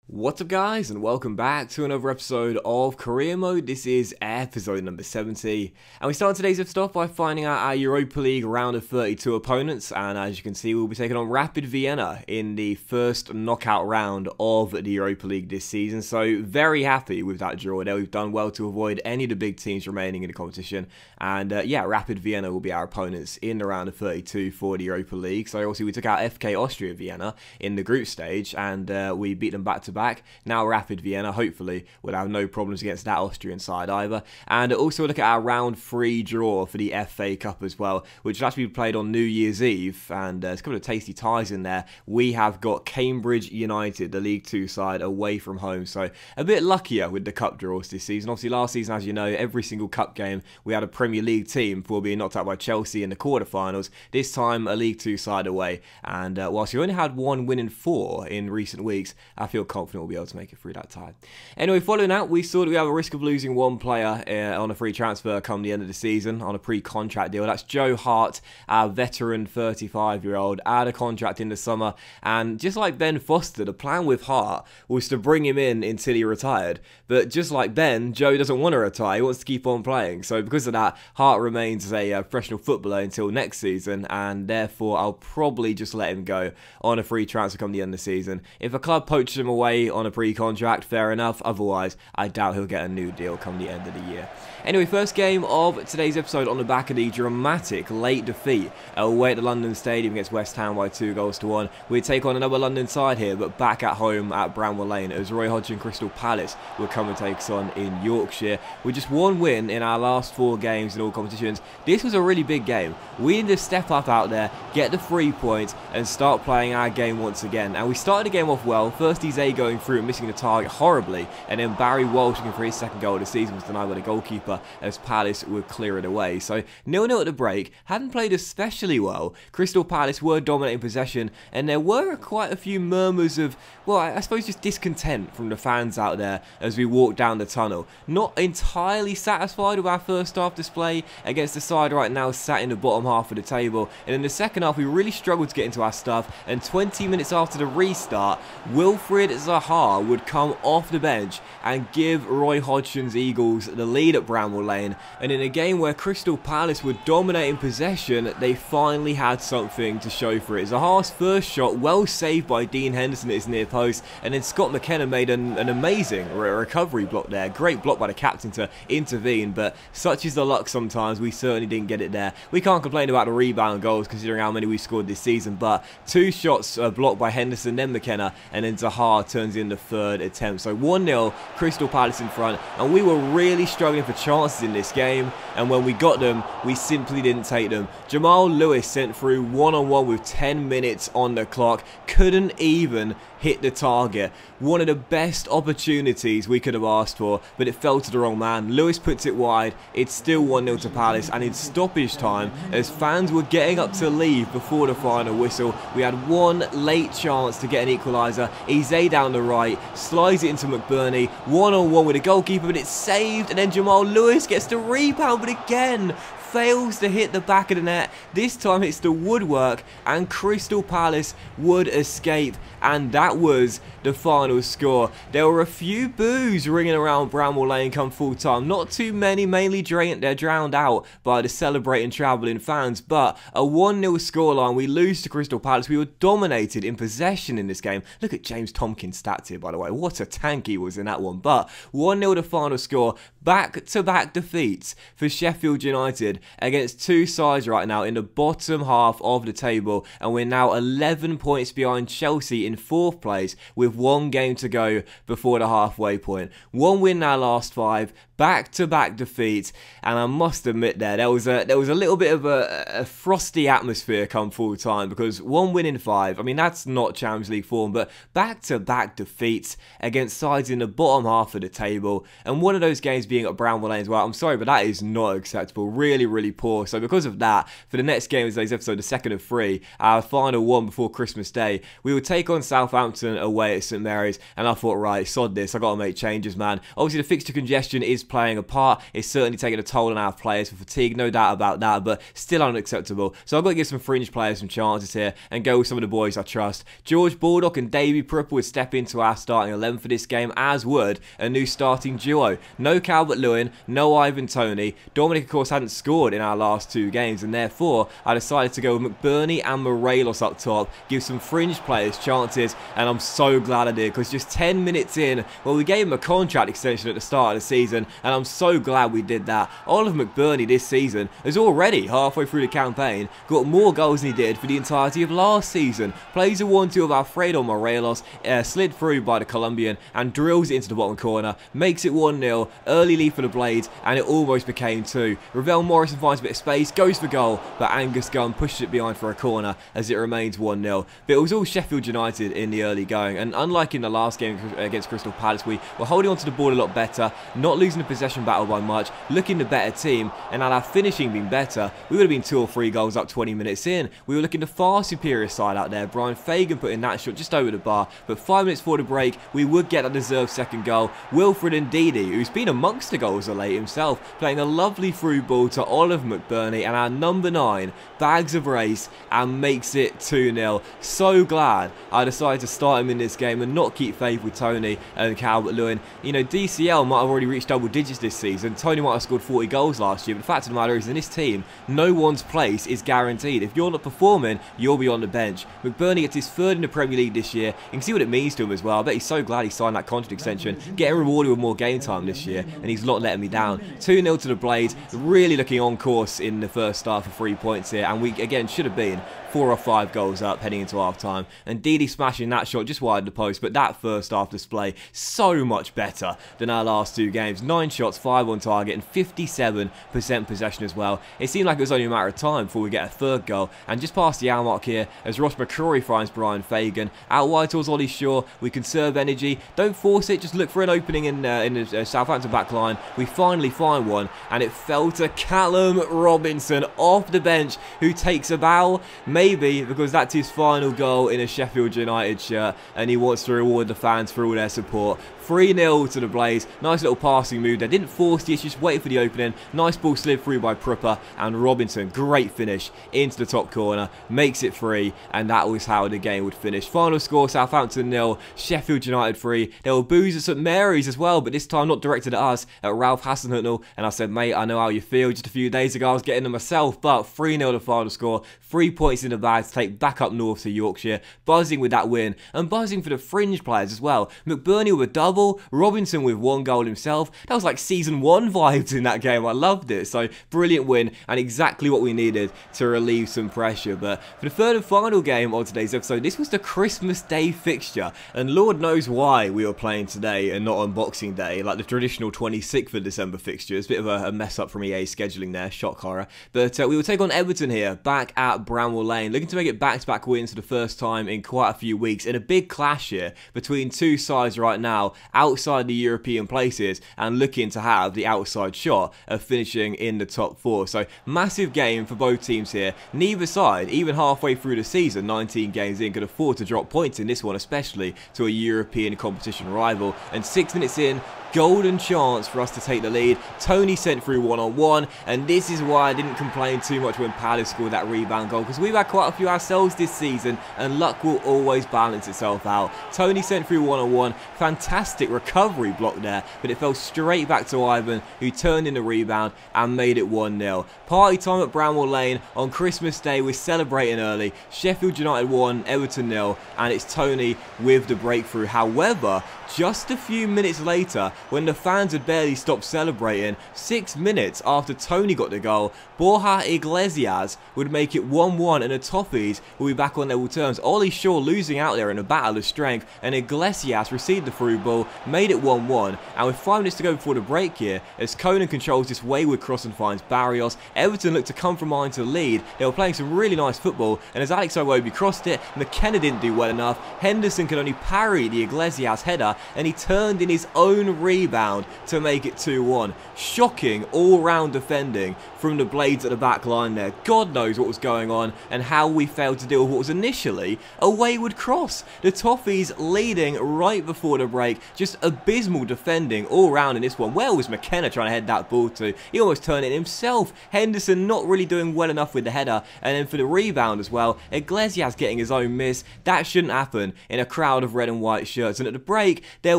What's up guys, and welcome back to another episode of Career Mode. This is episode number 70, and we start today's episode off by finding out our Europa League round of 32 opponents, and as you can see we'll be taking on Rapid Vienna in the first knockout round of the Europa League this season, so very happy with that draw there. We've done well to avoid any of the big teams remaining in the competition, and yeah, Rapid Vienna will be our opponents in the round of 32 for the Europa League. So obviously we took out FK Austria Vienna in the group stage, and we beat them back to back. Now Rapid Vienna, hopefully, will have no problems against that Austrian side either. And also look at our round 3 draw for the FA Cup as well, which will actually be played on New Year's Eve, and there's a couple of tasty ties in there. We have got Cambridge United, the League 2 side, away from home, so a bit luckier with the cup draws this season. Obviously last season, as you know, every single cup game we had a Premier League team before being knocked out by Chelsea in the quarterfinals. This time a League 2 side away, and whilst we only had one win in 4 in recent weeks, I feel confident we'll be able to make it through that tie. Anyway, following that, we saw that we have a risk of losing one player on a free transfer come the end of the season on a pre-contract deal. That's Joe Hart, our veteran 35-year-old, out of contract in the summer, and just like Ben Foster, the plan with Hart was to bring him in until he retired. But just like Ben, Joe doesn't want to retire, he wants to keep on playing. So because of that, Hart remains a professional footballer until next season, and therefore I'll probably just let him go on a free transfer come the end of the season. If a club poaches him away on a pre-contract, fair enough. Otherwise, I doubt he'll get a new deal come the end of the year. Anyway, first game of today's episode on the back of the dramatic late defeat away at the London Stadium against West Ham by 2-1. We take on another London side here, but back at home at Bramwell Lane, as Roy Hodgson Crystal Palace will come and take us on in Yorkshire. With just one win in our last 4 games in all competitions, this was a really big game. We need to step up out there, get the 3 points, and start playing our game once again. And we started the game off well. First, Eze going through and missing the target horribly, and then Barry Walsh looking for his second goal of the season was denied by the goalkeeper as Palace would clear it away. So 0-0 at the break. Hadn't played especially well. Crystal Palace were dominating possession, and there were quite a few murmurs of, well, I suppose just discontent from the fans out there as we walked down the tunnel. Not entirely satisfied with our first half display against the side right now sat in the bottom half of the table, and in the second half we really struggled to get into our stuff, and 20 minutes after the restart, Wilfried Zaha would come off the bench and give Roy Hodgson's Eagles the lead at Bramwell Lane. And in a game where Crystal Palace were dominating possession, they finally had something to show for it. Zaha's first shot, well saved by Dean Henderson at his near post, and then Scott McKenna made an amazing recovery block there. Great block by the captain to intervene, but such is the luck sometimes. We certainly didn't get it there. We can't complain about the rebound goals considering how many we scored this season, but 2 shots blocked by Henderson, then McKenna, and then Zaha turns in the third attempt. So 1-0, Crystal Palace in front, and we were really struggling for chances in this game, and when we got them, we simply didn't take them. Jamal Lewis sent through one-on-one with 10 minutes on the clock, couldn't even hit the target. One of the best opportunities we could have asked for, but it fell to the wrong man. Lewis puts it wide. It's still 1-0 to Palace, and in stoppage time, as fans were getting up to leave before the final whistle, we had one late chance to get an equaliser. Eze down the right, slides it into McBurney, one-on-one with the goalkeeper, but it's saved, and then Jamal Lewis gets the rebound, but again fails to hit the back of the net. This time it's the woodwork, and Crystal Palace would escape, and that was the final score. There were a few boos ringing around Bramwell Lane come full time. Not too many, mainly they're drowned out by the celebrating travelling fans, but a 1-0 scoreline. We lose to Crystal Palace. We were dominated in possession in this game. Look at James Tompkins' stats here, by the way. What a tank he was in that one. But 1-0 the final score. Back-to-back defeats for Sheffield United against 2 sides right now in the bottom half of the table, and we're now 11 points behind Chelsea in 4th place with 1 game to go before the halfway point. 1 win in our last 5, back-to-back defeats, and I must admit there was a little bit of a frosty atmosphere come full time, because 1 win in 5, I mean that's not Champions League form, but back-to-back defeats against sides in the bottom half of the table, and one of those games being at Bramwell Lane as well. I'm sorry, but that is not acceptable. Really really poor. So because of that, for the next game of today's episode, the second of 3, our final one before Christmas Day, we will take on Southampton away at St Mary's, and I thought, right, sod this, I got to make changes, man. Obviously, the fixture congestion is playing a part. It's certainly taking a toll on our players for fatigue, no doubt about that, but still unacceptable. So I've got to give some fringe players some chances here and go with some of the boys I trust. George Baldock and Davy Pripper would step into our starting 11 for this game, as would a new starting duo. No Calvert-Lewin, no Ivan Toney. Dominic, of course, hadn't scored in our last 2 games, and therefore I decided to go with McBurney and Morelos up top, give some fringe players chances, and I'm so glad I did, because just 10 minutes in, well, we gave him a contract extension at the start of the season, and I'm so glad we did that. Oliver McBurney this season has already, halfway through the campaign, got more goals than he did for the entirety of last season. Plays a 1-2 of Alfredo Morelos, slid through by the Colombian, and drills it into the bottom corner, makes it 1-0, early lead for the Blades, and it almost became 2. Ravel Morrison finds a bit of space, goes for goal, but Angus Gunn pushes it behind for a corner as it remains 1-0. But it was all Sheffield United in the early going, and unlike in the last game against Crystal Palace, we were holding on to the ball a lot better, not losing the possession battle by much, looking the better team, and had our finishing been better, we would have been 2 or 3 goals up 20 minutes in. We were looking the far superior side out there. Brian Fagan putting that shot just over the bar, but 5 minutes before the break, we would get a deserved second goal. Wilfred Ndidi, who's been amongst the goals of late himself, playing a lovely through ball to Oliver McBurney, and our number 9 bags a brace and makes it 2-0. So glad I decided to start him in this game and not keep faith with Toney and Calvert-Lewin. You know, DCL might have already reached double digits this season. Toney might have scored 40 goals last year, but the fact of the matter is, in this team, no one's place is guaranteed. If you're not performing, you'll be on the bench. McBurney gets his 3rd in the Premier League this year. You can see what it means to him as well. I bet he's so glad he signed that contract extension, getting rewarded with more game time this year, and he's not letting me down. 2-0 to the Blades, really looking on course in the first half for 3 points here, and we again should have been 4 or 5 goals up heading into half time, and Didi smashing that shot just wide of the post. But that first half display, so much better than our last 2 games. 9 shots, 5 on target, and 57% possession as well. It seemed like it was only a matter of time before we get a 3rd goal, and just past the hour mark here as Ross McCrory finds Brian Fagan out wide towards Ollie Shaw. We conserve energy, don't force it, just look for an opening in the Southampton back line. We finally find one, and it fell to Callum Robinson off the bench, who takes a bow, maybe because that's his final goal in a Sheffield United shirt, and he wants to reward the fans for all their support. 3-0 to the Blaze. Nice little passing move there. Didn't force the issue, just waited for the opening. Nice ball slid through by Pripper, and Robinson, great finish into the top corner, makes it 3, and that was how the game would finish. Final score, Southampton 0, Sheffield United 3. There were boos at St Mary's as well, but this time not directed at us, at Ralph Hasenhüttl, and I said, mate, I know how you feel. Just a few days ago I was getting them myself, but 3-0 the final score. 3 points in the bag to take back up north to Yorkshire. Buzzing with that win, and buzzing for the fringe players as well. McBurney with a double, Robinson with 1 goal himself. That was like season 1 vibes in that game. I loved it. So brilliant win, and exactly what we needed to relieve some pressure. But for the 3rd and final game of today's episode, this was the Christmas Day fixture, and Lord knows why we were playing today and not on Boxing Day, like the traditional 26th of December fixture. It's a bit of a mess up from EA scheduling there, shock horror. But we will take on Everton here, back at Bramwell Lane, looking to make it back-to-back wins for the first time in quite a few weeks, in a big clash here between 2 sides right now outside the European places, and looking to have the outside shot of finishing in the top 4. So massive game for both teams here. Neither side, even halfway through the season, 19 games in, could afford to drop points in this one, especially to a European competition rival. And 6 minutes in, golden chance for us to take the lead. Toney sent through 1-on-1, and this is why I didn't complain too much when Palace scored that rebound goal, because we've had quite a few ourselves this season, and luck will always balance itself out. Toney sent through 1-on-1, fantastic recovery block there, but it fell straight back to Ivan, who turned in the rebound and made it 1-0. Party time at Bramwell Lane on Christmas Day. We're celebrating early. Sheffield United 1, Everton 0, and it's Toney with the breakthrough. However, just a few minutes later, when the fans had barely stopped celebrating, 6 minutes after Toney got the goal, Borja Iglesias would make it 1-1, and the Toffees will be back on level terms. Ollie Shaw losing out there in a battle of strength, and Iglesias received the through ball, made it 1-1, and with 5 minutes to go before the break here, as Conan controls this wayward cross and finds Barrios, Everton looked to come from behind to lead. They were playing some really nice football, and as Alex Iwobi crossed it, McKenna didn't do well enough. Henderson could only parry the Iglesias header, and he turned in his own rebound to make it 2-1. Shocking all-round defending from the Blades at the back line there. God knows what was going on and how we failed to deal with what was initially a wayward cross. The Toffees leading right before the break. Just abysmal defending all round in this one. Where was McKenna trying to head that ball to? He almost turned it himself. Henderson not really doing well enough with the header. And then for the rebound as well, Iglesias getting his own miss. That shouldn't happen in a crowd of red and white shirts. And at the break, there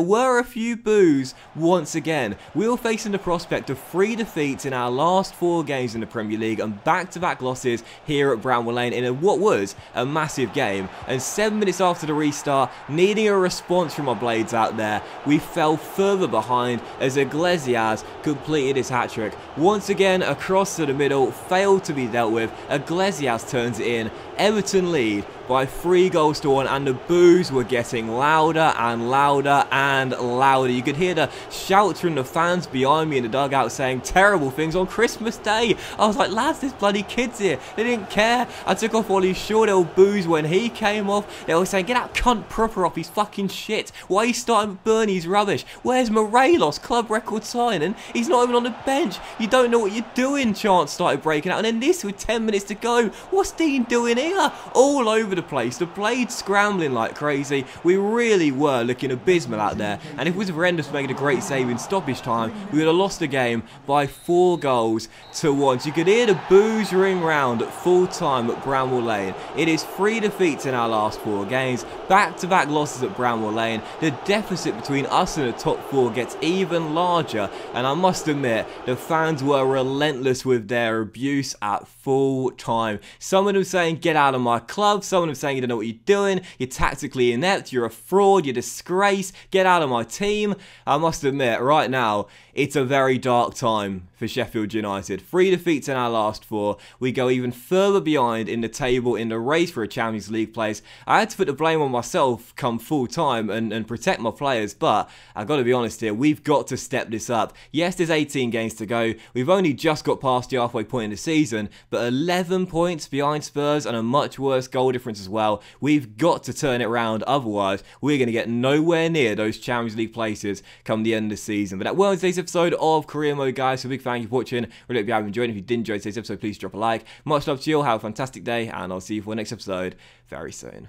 were a few boos once again. We were facing the prospect of 3 defeats in our last 4 games in the Premier League and back-to-back losses here at Bramall Lane in what was a massive game. And 7 minutes after the restart, needing a response from our Blades out there, we fell further behind as Iglesias completed his hat-trick. Once again, across to the middle, failed to be dealt with. Iglesias turns it in. Everton lead by 3-1, and the boos were getting louder and louder and louder. You could hear the shouts from the fans behind me in the dugout saying terrible things on Christmas Day. I was like, lads, there's bloody kids here. They didn't care. I took off all these short little boos when he came off. They were saying, get that cunt proper off, he's fucking shit. Why are you starting with Bernie's rubbish? Where's Morelos, club record signing? He's not even on the bench. You don't know what you're doing, chants started breaking out. And then this with 10 minutes to go. What's Dean doing here? All over the place. The Blades scrambling like crazy. We really were looking abysmal out there. And if it was horrendous making a great save in stoppage time, we would have lost the game by 4-1. So you could hear the boos ring round at full time at Bramall Lane. It is 3 defeats in our last 4 games. Back-to-back losses at Bramall Lane. The deficit between us and the top 4 gets even larger. And I must admit, the fans were relentless with their abuse at full time. Some of them saying, get out of my club. Some of them saying, you don't know what you're doing. You're tactically inept. You're a fraud. You're a disgrace. Get out of my team. I must admit, right now, it's a very dark time for Sheffield United. 3 defeats in our last 4. We go even further behind in the table in the race for a Champions League place. I had to put the blame on myself come full time and protect my players, but I've got to be honest here, we've got to step this up. Yes, there's 18 games to go. We've only just got past the halfway point in the season, but 11 points behind Spurs and a much worse goal difference as well. We've got to turn it around, otherwise we're going to get nowhere near those Champions League places come the end of the season. But that was today's episode of Career Mode, guys. So big thank you for watching. Really hope you have enjoyed. If you did enjoy today's episode, please drop a like. Much love to you all. Have a fantastic day, and I'll see you for the next episode very soon.